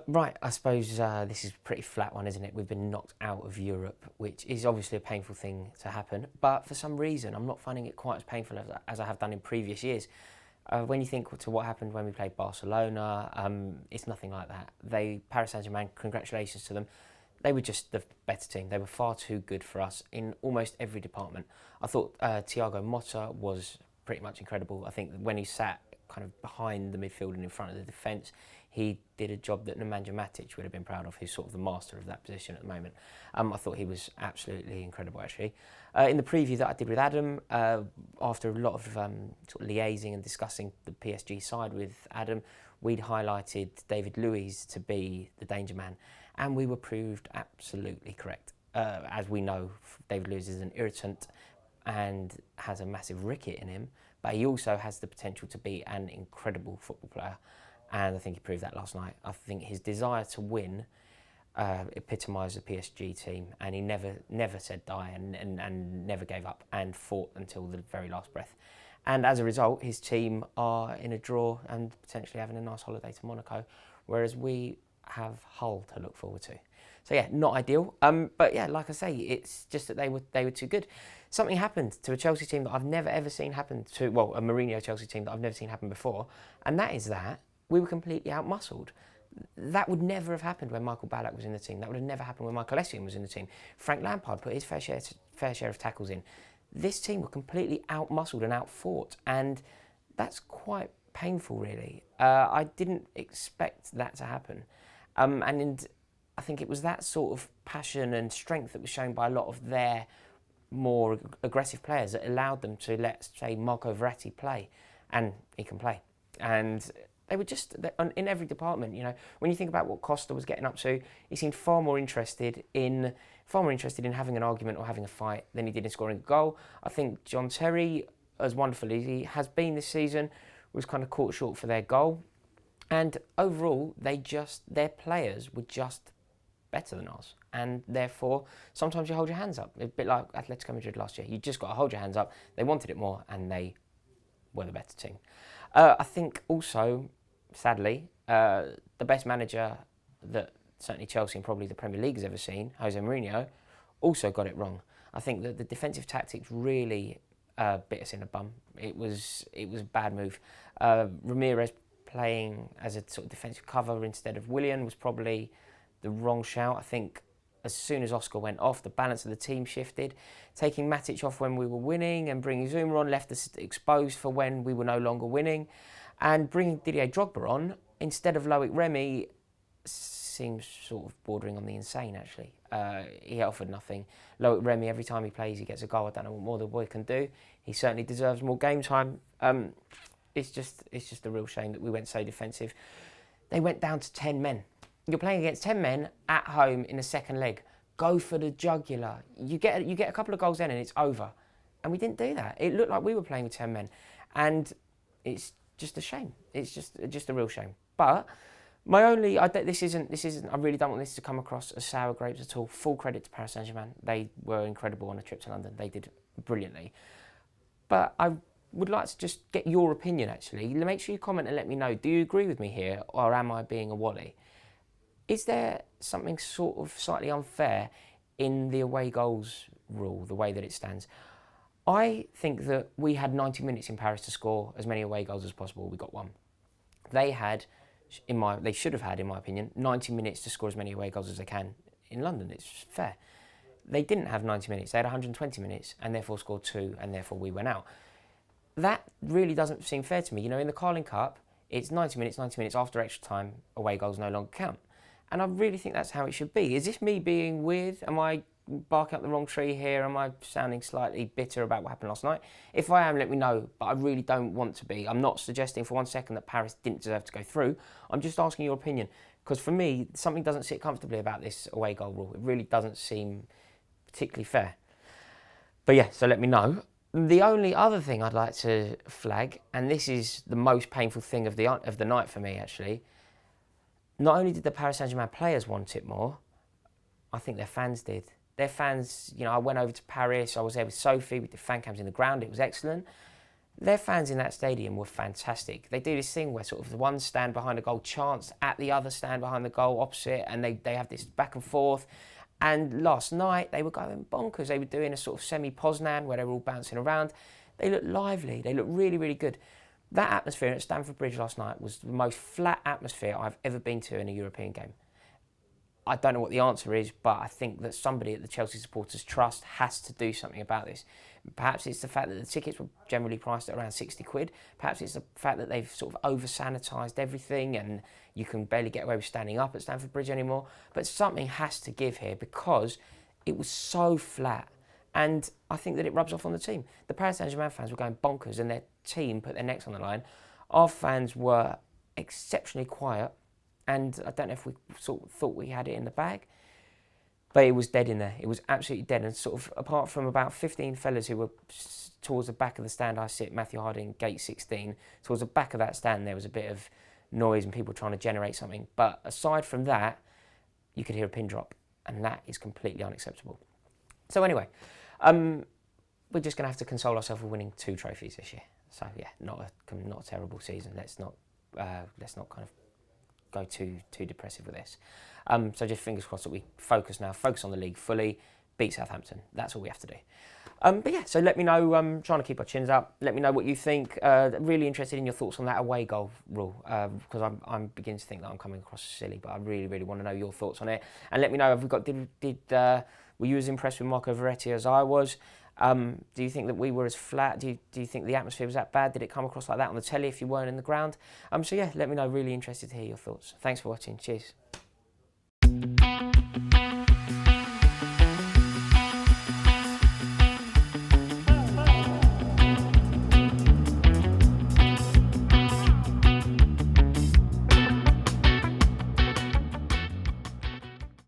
Right, I suppose this is a pretty flat one, isn't it? We've been knocked out of Europe, which is obviously a painful thing to happen. But for some reason, I'm not finding it quite as painful as I have done in previous years. When you think to what happened when we played Barcelona, it's nothing like that. Paris Saint-Germain, congratulations to them. They were just the better team. They were far too good for us in almost every department. I thought Thiago Motta was pretty much incredible. I think that when he sat kind of behind the midfield and in front of the defence, he did a job that Nemanja Matic would have been proud of, who's sort of the master of that position at the moment. I thought he was absolutely incredible, actually. In the preview that I did with Adam, after a lot of sort of liaising and discussing the PSG side with Adam, we'd highlighted David Luiz to be the danger man, and we were proved absolutely correct. As we know, David Luiz is an irritant and has a massive ricket in him, but he also has the potential to be an incredible football player. And I think he proved that last night. I think his desire to win epitomised the PSG team, and he never said die and never gave up and fought until the very last breath. And as a result, his team are in a draw and potentially having a nice holiday to Monaco, whereas we have Hull to look forward to. So yeah, not ideal. But yeah, like I say, it's just that they were too good. Something happened to a Chelsea team that I've never ever seen happen to, well, a Mourinho Chelsea team that I've never seen happen before, and that is that we were completely outmuscled. That would never have happened when Michael Ballack was in the team. That would have never happened when Michael Essien was in the team. Frank Lampard put his fair share of tackles in. This team were completely outmuscled and outfought, and that's quite painful, really. I didn't expect that to happen. I think it was that sort of passion and strength that was shown by a lot of their more aggressive players that allowed them to, let's say, Marco Verratti play, and he can play. And they were just, in every department, you know, when you think about what Costa was getting up to, he seemed far more interested in having an argument or having a fight than he did in scoring a goal. I think John Terry, as wonderful as he has been this season, was kind of caught short for their goal. And overall, their players were just better than us. And therefore, sometimes you hold your hands up. A bit like Atletico Madrid last year. You just got to hold your hands up. They wanted it more, and they were the better team. I think also, sadly, the best manager that certainly Chelsea and probably the Premier League has ever seen, Jose Mourinho, also got it wrong. I think that the defensive tactics really bit us in the bum. It was a bad move. Ramirez playing as a sort of defensive cover instead of Willian was probably the wrong shout. I think as soon as Oscar went off, the balance of the team shifted. Taking Matic off when we were winning and bringing Zuma on left us exposed for when we were no longer winning. And bringing Didier Drogba on instead of Loic Remy seems sort of bordering on the insane, actually. He offered nothing. Loic Remy, every time he plays, he gets a goal. I don't know what more the boy can do. He certainly deserves more game time. It's just a real shame that we went so defensive. They went down to 10 men. You're playing against 10 men at home in the second leg. Go for the jugular. You get a couple of goals in and it's over. And we didn't do that. It looked like we were playing with 10 men. And it's just a shame. It's just a real shame. But I really don't want this to come across as sour grapes at all. Full credit to Paris Saint-Germain. They were incredible on a trip to London. They did brilliantly. But I would like to just get your opinion, actually. Make sure you comment and let me know. Do you agree with me here, or am I being a wally? Is there something sort of slightly unfair in the away goals rule, the way that it stands? I think that we had 90 minutes in Paris to score as many away goals as possible. We got one. They should have had, in my opinion, 90 minutes to score as many away goals as they can in London. It's fair. They didn't have 90 minutes. They had 120 minutes and therefore scored 2 and therefore we went out. That really doesn't seem fair to me. You know, in the Carling Cup, it's 90 minutes after extra time, away goals no longer count. And I really think that's how it should be. Is this me being weird? Am I barking up the wrong tree here? Am I sounding slightly bitter about what happened last night? If I am, let me know, but I really don't want to be. I'm not suggesting for one second that Paris didn't deserve to go through. I'm just asking your opinion, because for me, something doesn't sit comfortably about this away goal rule. It really doesn't seem particularly fair. But yeah, so let me know. The only other thing I'd like to flag, and this is the most painful thing of the night for me, actually. Not only did the Paris Saint-Germain players want it more, I think their fans did. Their fans, you know, I went over to Paris, I was there with Sophie, we did fan cams in the ground, it was excellent. Their fans in that stadium were fantastic. They do this thing where sort of the one stand behind a goal chants at the other stand behind the goal opposite, and they have this back and forth. And last night they were going bonkers. They were doing a sort of semi-Poznan where they were all bouncing around. They looked lively. They looked really, really good. That atmosphere at Stamford Bridge last night was the most flat atmosphere I've ever been to in a European game. I don't know what the answer is, but I think that somebody at the Chelsea Supporters Trust has to do something about this. Perhaps it's the fact that the tickets were generally priced at around 60 quid. Perhaps it's the fact that they've sort of over-sanitised everything and you can barely get away with standing up at Stamford Bridge anymore. But something has to give here because it was so flat. And I think that it rubs off on the team. The Paris Saint-Germain fans were going bonkers and their team put their necks on the line. Our fans were exceptionally quiet. And I don't know if we sort of thought we had it in the bag, but it was dead in there. It was absolutely dead. And sort of apart from about 15 fellas who were towards the back of the stand I sit, Matthew Harding, gate 16, towards the back of that stand there was a bit of noise and people trying to generate something. But aside from that, you could hear a pin drop, and that is completely unacceptable. So anyway, we're just going to have to console ourselves with winning 2 trophies this year. So yeah, not a terrible season. Let's not kind of go too depressive with this. So just fingers crossed that we focus on the league fully, beat Southampton. That's all we have to do. But yeah, so let me know, trying to keep our chins up. Let me know what you think. Really interested in your thoughts on that away goal rule, because I'm beginning to think that I'm coming across silly, but I really, really want to know your thoughts on it. And let me know, were you as impressed with Marco Verratti as I was? Do you think that we were as flat? Do you think the atmosphere was that bad? Did it come across like that on the telly if you weren't in the ground? So yeah, let me know. Really interested to hear your thoughts. Thanks for watching. Cheers.